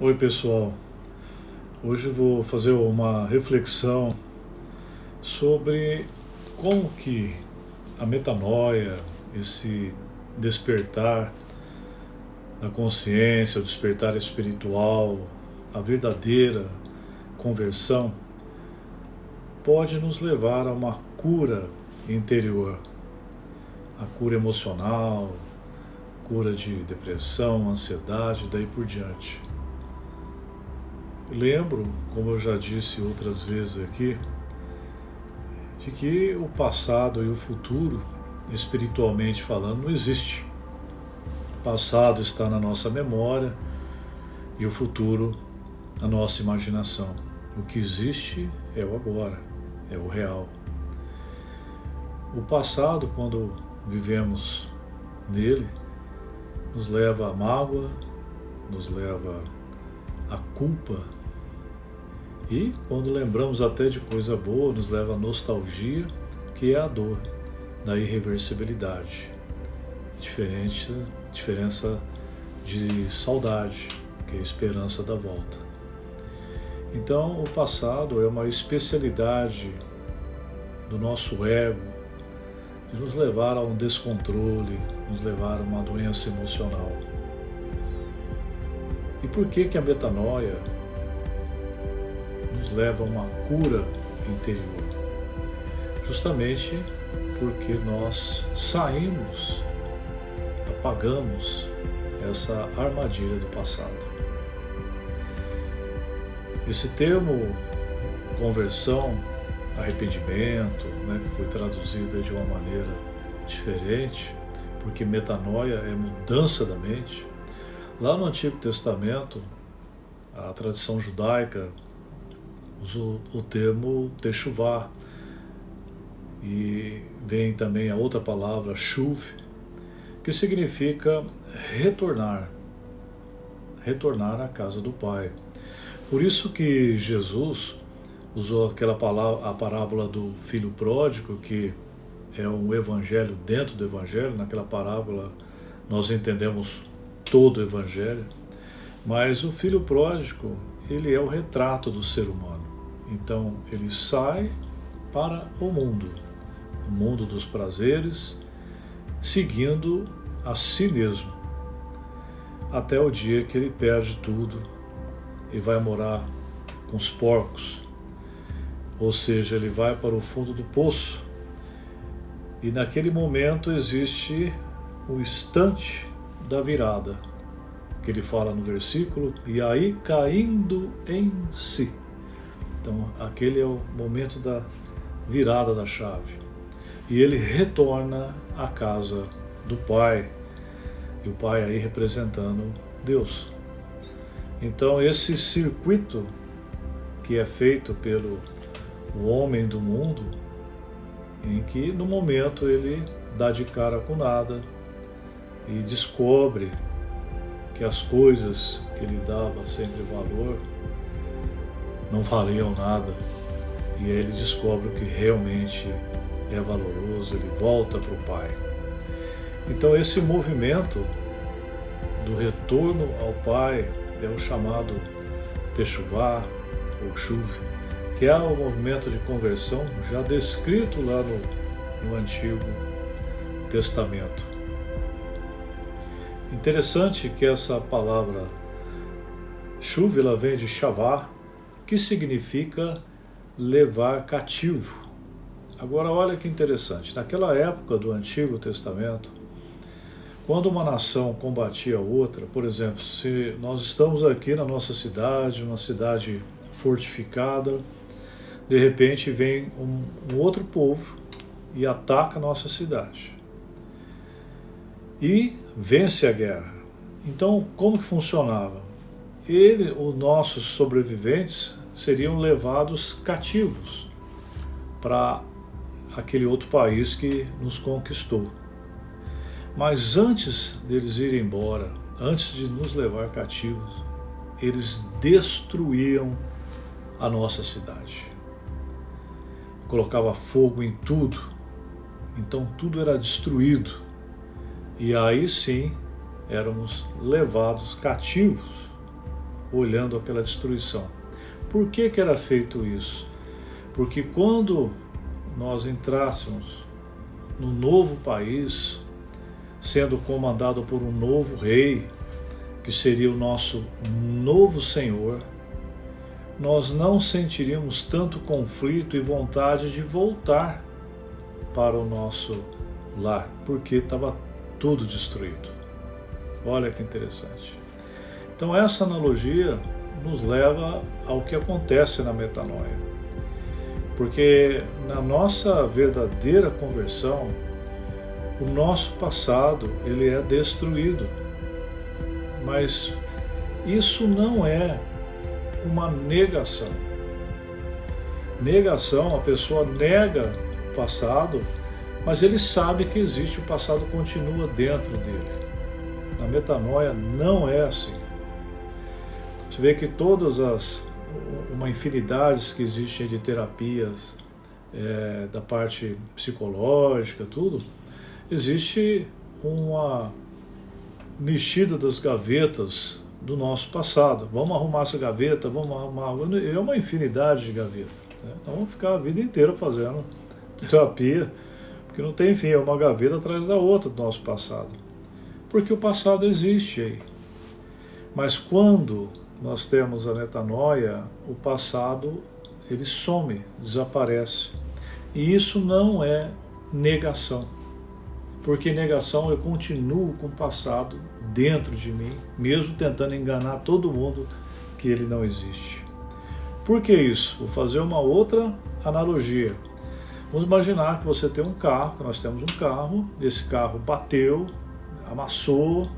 Oi pessoal, hoje eu vou fazer uma reflexão sobre como que a metanoia, esse despertar da consciência, o despertar espiritual, a verdadeira conversão pode nos levar a uma cura interior, a cura emocional, cura de depressão, ansiedade, daí por diante. Lembro, como eu já disse outras vezes aqui, de que o passado e o futuro, espiritualmente falando, não existe. O passado está na nossa memória e o futuro na nossa imaginação. O que existe é o agora, é o real. O passado, quando vivemos nele, nos leva à mágoa, nos leva à culpa. E quando lembramos até de coisa boa, nos leva à nostalgia, que é a dor da irreversibilidade. Diferença de saudade, que é a esperança da volta. Então, o passado é uma especialidade do nosso ego, de nos levar a um descontrole, nos levar a uma doença emocional. E por que a metanoia nos leva a uma cura interior? Justamente porque nós saímos, apagamos essa armadilha do passado. Esse termo conversão, arrependimento, que foi traduzido de uma maneira diferente, porque metanoia é mudança da mente. Lá no Antigo Testamento, a tradição judaica usou o termo techuvá, e vem também a outra palavra, shuv, que significa retornar à casa do Pai. Por isso que Jesus usou aquela palavra, a parábola do filho pródigo, que é um evangelho dentro do evangelho. Naquela parábola nós entendemos todo o evangelho, mas o filho pródigo, ele é o retrato do ser humano. Então ele sai para o mundo dos prazeres, seguindo a si mesmo, até o dia que ele perde tudo e vai morar com os porcos. Ou seja, ele vai para o fundo do poço, e naquele momento existe o instante da virada, que ele fala no versículo, e aí caindo em si. Então aquele é o momento da virada da chave, e ele retorna à casa do Pai, e o Pai aí representando Deus. Então esse circuito que é feito pelo homem do mundo, em que no momento ele dá de cara com nada e descobre que as coisas que ele dava sempre valor não valiam nada, e aí ele descobre o que realmente é valoroso, ele volta para o Pai. Então esse movimento do retorno ao Pai é o chamado techuvá ou shuv, que é o movimento de conversão já descrito lá no Antigo Testamento. Interessante que essa palavra shuv, ela vem de shavá, que significa levar cativo. Agora olha que interessante, naquela época do Antigo Testamento, quando uma nação combatia outra, por exemplo, se nós estamos aqui na nossa cidade, uma cidade fortificada, de repente vem um outro povo e ataca a nossa cidade e vence a guerra. Então, como que funcionava? Os nossos sobreviventes seriam levados cativos para aquele outro país que nos conquistou. Mas antes deles irem embora, antes de nos levar cativos, eles destruíam a nossa cidade. Colocava fogo em tudo, então tudo era destruído. E aí sim éramos levados cativos olhando aquela destruição. Por que que era feito isso? Porque quando nós entrássemos no novo país, sendo comandado por um novo rei, que seria o nosso novo Senhor, nós não sentiríamos tanto conflito e vontade de voltar para o nosso lar, porque estava tudo destruído. Olha que interessante. Então essa analogia nos leva ao que acontece na metanoia. Porque na nossa verdadeira conversão, o nosso passado ele é destruído. Mas isso não é uma negação. Negação, a pessoa nega o passado, mas ele sabe que existe, o passado continua dentro dele. Na metanoia não é assim. Você vê que uma infinidade que existem de terapias, da parte psicológica, tudo, existe uma mexida das gavetas do nosso passado. Vamos arrumar essa gaveta, vamos arrumar... É uma infinidade de gavetas, né? Não vamos ficar a vida inteira fazendo terapia, porque não tem fim, é uma gaveta atrás da outra do nosso passado. Porque o passado existe aí. Mas quando nós temos a metanoia, o passado ele some, desaparece. E isso não é negação. Porque negação, eu continuo com o passado dentro de mim, mesmo tentando enganar todo mundo que ele não existe. Por que isso? Vou fazer uma outra analogia. Vamos imaginar que você tem um carro, que nós temos um carro, esse carro bateu, amassou,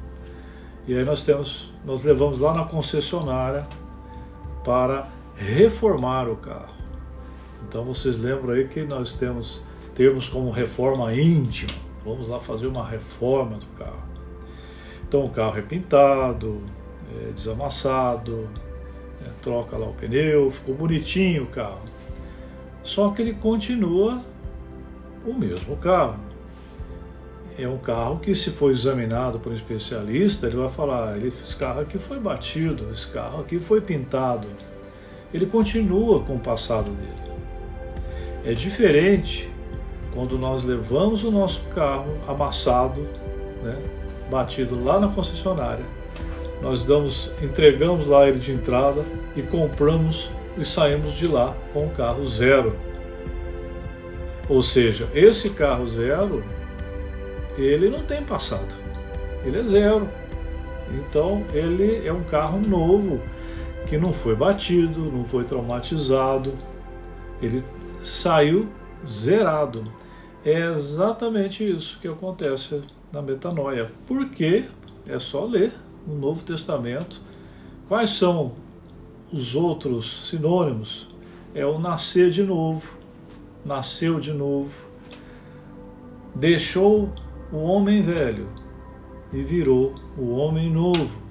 e aí nós levamos lá na concessionária para reformar o carro. Então vocês lembram aí que nós temos termos como reforma íntima. Vamos lá fazer uma reforma do carro. Então o carro é pintado, é desamassado, troca lá o pneu, ficou bonitinho o carro. Só que ele continua o mesmo carro. É um carro que, se for examinado por um especialista, ele vai falar, esse carro aqui foi batido, esse carro aqui foi pintado. Ele continua com o passado dele. É diferente quando nós levamos o nosso carro amassado, né, batido lá na concessionária, nós entregamos lá ele de entrada e compramos e saímos de lá com o carro zero. Ou seja, esse carro zero, ele não tem passado, ele é zero. Então ele é um carro novo, que não foi batido, não foi traumatizado, ele saiu zerado. É exatamente isso que acontece na metanoia. Porque é só ler no Novo Testamento quais são os outros sinônimos. É o nascer de novo, nasceu de novo, deixou o homem velho e virou o homem novo.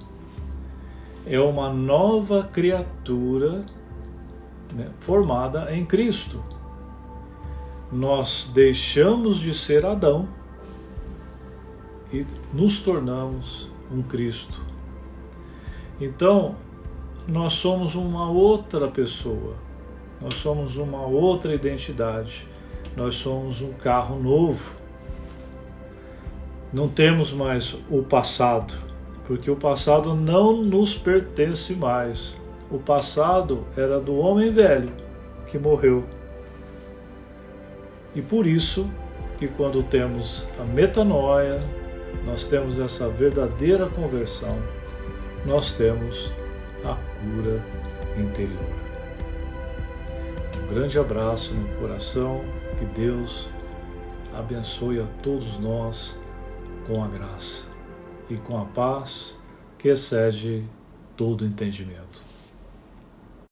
É uma nova criatura, né, formada em Cristo. Nós deixamos de ser Adão e nos tornamos um Cristo. Então, nós somos uma outra pessoa, nós somos uma outra identidade, nós somos um carro novo. Não temos mais o passado, porque o passado não nos pertence mais. O passado era do homem velho que morreu. E por isso que quando temos a metanoia, nós temos essa verdadeira conversão, nós temos a cura interior. Um grande abraço no coração, que Deus abençoe a todos nós com a graça e com a paz que excede todo entendimento.